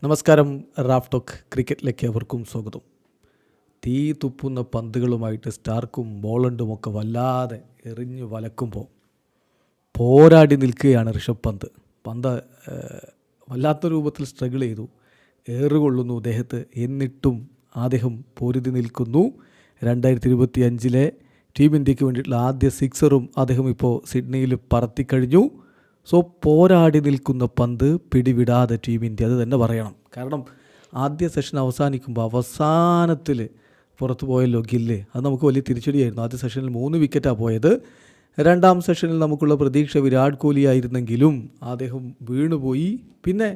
നമസ്കാരം. Raf talk ക്രിക്കറ്റിലേക്ക് അവർക്കും സ്വാഗതം. തീ തുപ്പുന്ന പന്തുകളുമായിട്ട് സ്റ്റാർക്കും ബോളണ്ടുമൊക്കെ വല്ലാതെ എറിഞ്ഞു വലക്കുമ്പോൾ പോരാടി നിൽക്കുകയാണ് ഋഷഭ് പന്ത്. വല്ലാത്ത രൂപത്തിൽ സ്ട്രഗിൾ ചെയ്തു, ഏറുകൊള്ളുന്നു അദ്ദേഹത്തെ. എന്നിട്ടും അദ്ദേഹം പൊരുതി നിൽക്കുന്നു. 2025 ടീം ഇന്ത്യക്ക് വേണ്ടിയിട്ടുള്ള ആദ്യ സിക്സറും അദ്ദേഹം ഇപ്പോൾ സിഡ്നിയിൽ പറത്തിക്കഴിഞ്ഞു. സോ പോരാടി നിൽക്കുന്ന പന്ത് പിടിവിടാതെ ടീം ഇന്ത്യ, അത് തന്നെ പറയണം. കാരണം ആദ്യ സെഷൻ അവസാനിക്കുമ്പോൾ അവസാനത്തിൽ പുറത്തു പോയല്ലോ ഗില്ല്, അത് നമുക്ക് വലിയ തിരിച്ചടിയായിരുന്നു. ആദ്യ സെഷനിൽ 3 വിക്കറ്റാണ് പോയത്. രണ്ടാം സെഷനിൽ നമുക്കുള്ള പ്രതീക്ഷ വിരാട് കോഹ്ലി ആയിരുന്നെങ്കിലും അദ്ദേഹം വീണുപോയി. പിന്നെ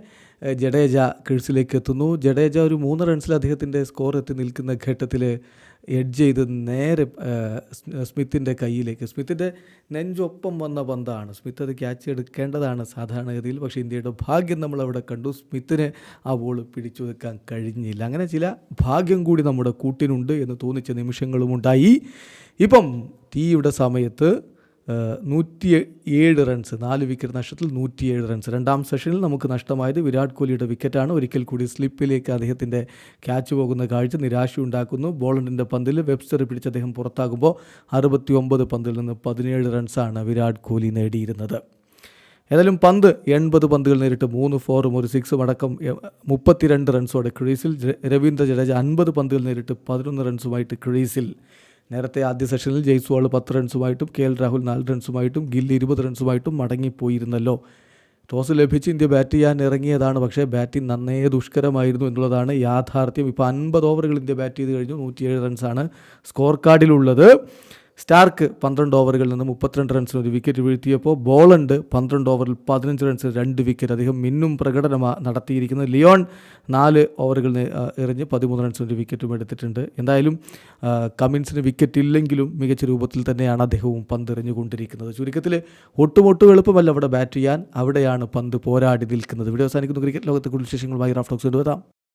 ജഡേജ ക്രീസിലേക്ക് എത്തുന്നു. ജഡേജ ഒരു 3 റൺസിൽ അദ്ദേഹത്തിൻ്റെ സ്കോർ എത്തി നിൽക്കുന്ന ഘട്ടത്തിൽ എഡ്ജ് ചെയ്ത് നേരെ സ്മിത്തിൻ്റെ കയ്യിലേക്ക്, സ്മിത്തിൻ്റെ നെഞ്ചൊപ്പം വന്ന പന്താണ്. സ്മിത്ത് അത് ക്യാച്ച് എടുക്കേണ്ടതാണ് സാധാരണഗതിയിൽ. പക്ഷേ ഇന്ത്യയുടെ ഭാഗ്യം നമ്മളവിടെ കണ്ടു. സ്മിത്തിന് ആ ബോൾ പിടിച്ചു വെക്കാൻ കഴിഞ്ഞില്ല. അങ്ങനെ ചില ഭാഗ്യം കൂടി നമ്മുടെ കൂട്ടിനുണ്ട് എന്ന് തോന്നിച്ച നിമിഷങ്ങളുമുണ്ടായി. ഇപ്പം ടീയുടെ സമയത്ത് 107 റൺസ്, 4 വിക്കറ്റ് നഷ്ടത്തിൽ 107 റൺസ്. രണ്ടാം സെഷനിൽ നമുക്ക് നഷ്ടമായത് വിരാട് കോഹ്ലിയുടെ വിക്കറ്റാണ്. ഒരിക്കൽ കൂടി സ്ലിപ്പിലേക്ക് അദ്ദേഹത്തിൻ്റെ ക്യാച്ച് പോകുന്ന കാഴ്ച നിരാശയുണ്ടാക്കുന്നു. ബോളണ്ടിൻ്റെ പന്തിൽ വെബ്സ്റ്റർ പിടിച്ച് അദ്ദേഹം പുറത്താകുമ്പോൾ 69 പന്തിൽ നിന്ന് 17 റൺസാണ് വിരാട് കോഹ്ലി നേടിയിരുന്നത്. ഏതായാലും പന്ത് 80 പന്തുകൾ നേരിട്ട് 3 4ഉം 1 6ഉം അടക്കം 32 റൺസോടെ ക്രീസിൽ. രവീന്ദ്ര ജഡേജ 50 പന്തുകൾ നേരിട്ട് 11 റൺസുമായിട്ട് ക്രീസിൽ. നേരത്തെ ആദ്യ സെഷനിൽ ജയ്സ്വാൾ 10 റൺസുമായിട്ടും KL രാഹുൽ 4 റൺസുമായിട്ടും ഗിൽ 20 റൺസുമായിട്ടും മടങ്ങിപ്പോയിരുന്നല്ലോ. ടോസ് ലഭിച്ച് ഇന്ത്യ ബാറ്റ് ചെയ്യാൻ ഇറങ്ങിയതാണ്. പക്ഷേ ബാറ്റിംഗ് നന്നേ ദുഷ്കരമായിരുന്നു എന്നുള്ളതാണ് യാഥാർത്ഥ്യം. ഇപ്പോൾ 50 ഓവറുകൾ ഇന്ത്യ ബാറ്റ് ചെയ്ത് കഴിഞ്ഞു. 107 റൺസാണ് സ്കോർ കാർഡിലുള്ളത്. സ്റ്റാർക്ക് 12 ഓവറുകളിൽ നിന്ന് 32 റൺസിന് 1 വിക്കറ്റ് വീഴ്ത്തിയപ്പോൾ ബോളണ്ട് 12 ഓവറിൽ 15 റൺസിന് 2 വിക്കറ്റ്. അദ്ദേഹം മിന്നും പ്രകടനമാണ് നടത്തിയിരിക്കുന്നത്. ലിയോൺ 4 ഓവറുകൾ എറിഞ്ഞ് 13 റൺസിന് 1 വിക്കറ്റും എടുത്തിട്ടുണ്ട്. എന്തായാലും കമിൻസിന് വിക്കറ്റ് ഇല്ലെങ്കിലും മികച്ച രൂപത്തിൽ തന്നെയാണ് അദ്ദേഹവും പന്തെറിഞ്ഞുകൊണ്ടിരിക്കുന്നത്. ചുരുക്കത്തിൽ ഒട്ടും എളുപ്പമല്ല അവിടെ ബാറ്റ് ചെയ്യാൻ. അവിടെയാണ് പന്ത് പോരാടി നിൽക്കുന്നത്. ഇവിടെ അവസാനിക്കുന്ന ക്രിക്കറ്റ് ലോകത്തെ കൂടുതൽ വിശേഷങ്ങളുമായി റാഫ് ടോക്സ് കൊണ്ടുവരാം.